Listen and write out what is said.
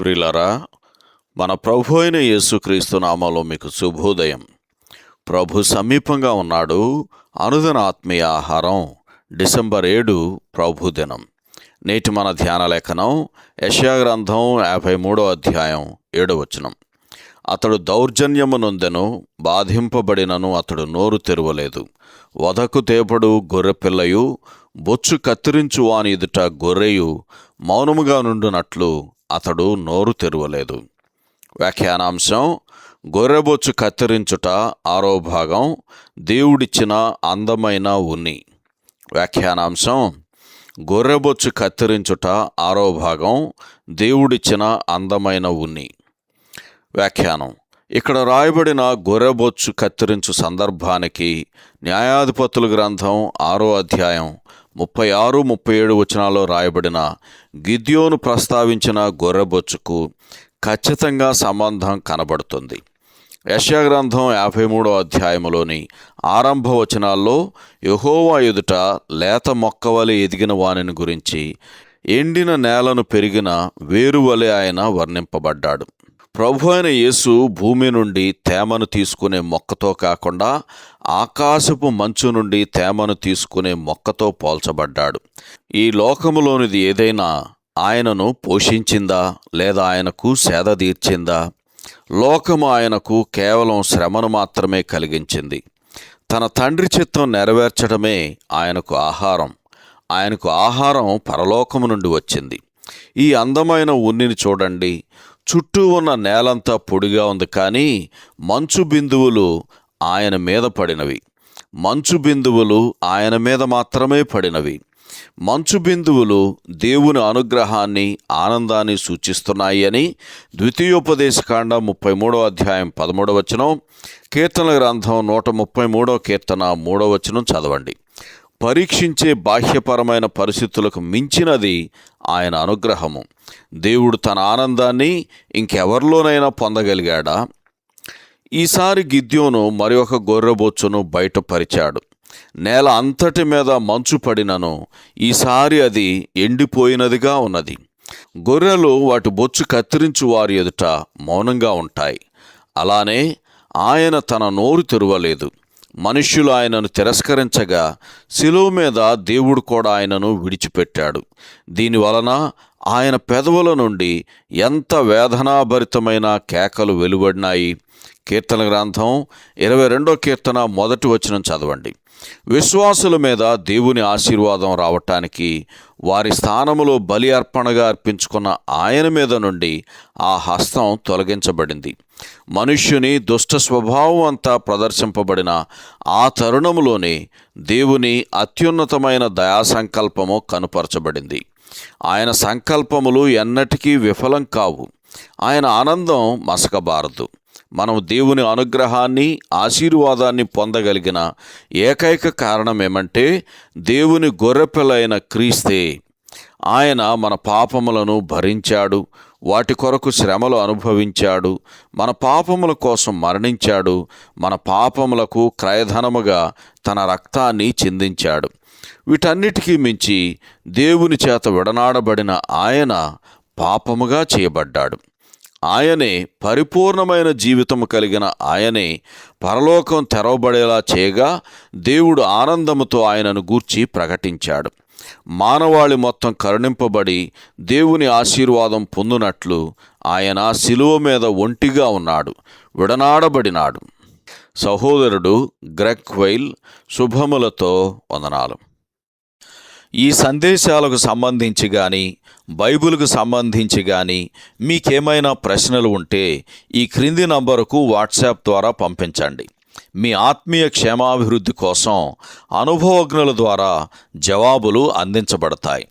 ప్రియులారా, మన ప్రభు అయిన యేసుక్రీస్తు నామములో మీకు శుభోదయం. ప్రభు సమీపంగా ఉన్నాడు. అనుదిన ఆత్మీయ ఆహారం డిసెంబర్ 7 ప్రభు దినం. నేటి మన ధ్యాన లేఖనం యెషయా గ్రంథం 53వ అధ్యాయం 7వ వచనం. అతడు దౌర్జన్యము నొందెను, బాధింపబడినను అతడు నోరు తెరవలేదు. వధకు తేపడు గొర్రెపిల్లయు, బొచ్చు కత్తిరించు వాని ఎదుట గొర్రెయు మౌనముగా నుండునట్లు అతడు నోరు తెరవలేదు. వ్యాఖ్యానాంశం: గొర్రెబొచ్చు కత్తిరించుట 6వ భాగం, దేవుడిచ్చిన అందమైన ఉన్ని. వ్యాఖ్యానాంశం: గొర్రెబొచ్చు కత్తిరించుట 6వ భాగం, దేవుడిచ్చిన అందమైన ఉన్ని. వ్యాఖ్యానం: ఇక్కడ రాయబడిన గొర్రెబొచ్చు కత్తిరించు సందర్భానికి న్యాయాధిపతుల గ్రంథం 6వ అధ్యాయం 36-37 వచనాల్లో రాయబడిన గిద్యోను ప్రస్తావించిన గొర్రెబొచ్చుకు ఖచ్చితంగా సంబంధం కనబడుతుంది. యెషయా గ్రంథం 53వ అధ్యాయంలోని ఆరంభ వచనాల్లో యెహోవా ఎదుట లేత మొక్కవలె ఎదిగిన వానిని గురించి, ఎండిన నేలను పెరిగిన వేరువలె ఆయన వర్ణింపబడ్డాడు. ప్రభు అయిన యేసు భూమి నుండి తేమను తీసుకునే మొక్కతో కాకుండా ఆకాశపు మంచు నుండి తేమను తీసుకునే మొక్కతో పోల్చబడ్డాడు. ఈ లోకములోనిది ఏదైనా ఆయనను పోషించిందా లేదా ఆయనకు సేద తీర్చిందా? లోకము ఆయనకు కేవలం శ్రమను మాత్రమే కలిగించింది. తన తండ్రి చిత్తం నెరవేర్చడమే ఆయనకు ఆహారం. ఆయనకు ఆహారం పరలోకము నుండి వచ్చింది. ఈ అందమైన ఉన్నిని చూడండి. చుట్టూ ఉన్న నేలంతా పొడిగా ఉంది, కానీ మంచు బిందువులు ఆయన మీద పడినవి. మంచు బిందువులు ఆయన మీద మాత్రమే పడినవి. మంచు బిందువులు దేవుని అనుగ్రహాన్ని, ఆనందాన్ని సూచిస్తున్నాయి అని ద్వితీయోపదేశకాండం 33వ అధ్యాయం 13వ వచనం, కీర్తనల గ్రంథం 133వ కీర్తన 3వ వచనం చదవండి. పరీక్షించే బాహ్యపరమైన పరిస్థితులకు మించినది ఆయన అనుగ్రహము. దేవుడు తన ఆనందాన్ని ఇంకెవరిలోనైనా పొందగలిగాడా? ఈసారి గిద్యోను మరి ఒక గొర్రెబొచ్చును బయటపరిచాడు. నేల అంతటి మీద మంచు పడినను ఈసారి అది ఎండిపోయినదిగా ఉన్నది. గొర్రెలు వాటి బొచ్చు కత్తిరించు వారి ఎదుట మౌనంగా ఉంటాయి. అలానే ఆయన తన నోరు తెరవలేదు. మనుష్యులు ఆయనను తిరస్కరించగా శిలువ మీద దేవుడు కూడా ఆయనను విడిచిపెట్టాడు. దీనివలన ఆయన పెదవుల నుండి ఎంత వేదనాభరితమైన కేకలు వెలువడినాయి. కీర్తన గ్రంథం 22వ కీర్తన 1వ వచనం చదవండి. విశ్వాసుల మీద దేవుని ఆశీర్వాదం రావటానికి వారి స్థానములో బలి అర్పణగా అర్పించుకున్న ఆయన మీద నుండి ఆ హస్తం తొలగించబడింది. మనుష్యుని దుష్ట స్వభావం అంతా ప్రదర్శింపబడిన ఆ తరుణములోనే దేవుని అత్యున్నతమైన దయాసంకల్పము కనుపరచబడింది. ఆయన సంకల్పములు ఎన్నటికీ విఫలం కావు. ఆయన ఆనందం మసకబారదు. మనం దేవుని అనుగ్రహాన్ని, ఆశీర్వాదాన్ని పొందగలిగిన ఏకైక కారణం ఏమంటే దేవుని గొర్రెపిల్లైన క్రీస్తే. ఆయన మన పాపములను భరించాడు, వాటి కొరకు శ్రమలు అనుభవించాడు, మన పాపముల కోసం మరణించాడు, మన పాపములకు క్రయధనముగా తన రక్తాన్ని చిందించాడు. వీటన్నిటికీ మించి దేవుని చేత విడనాడబడిన ఆయన పాపముగా చేయబడ్డాడు. ఆయనే పరిపూర్ణమైన జీవితము కలిగిన ఆయనే పరలోకం తెరవబడేలా చేయగా దేవుడు ఆనందముతో ఆయనను గూర్చి ప్రకటించాడు. మానవాళి మొత్తం కరుణింపబడి దేవుని ఆశీర్వాదం పొందునట్లు ఆయన శిలువ మీద ఒంటిగా ఉన్నాడు, విడనాడబడినాడు. సహోదరుడు గ్రెగ్ వైల్ శుభములతో వందనాలు. ఈ సందేశాలకు సంబంధించి కానీ, బైబిల్కు సంబంధించి కానీ మీకేమైనా ప్రశ్నలు ఉంటే ఈ క్రింది నంబరుకు వాట్సాప్ ద్వారా పంపించండి. మీ ఆత్మీయ క్షేమాభివృద్ధి కోసం అనుభవజ్ఞుల ద్వారా జవాబులు అందించబడతాయి.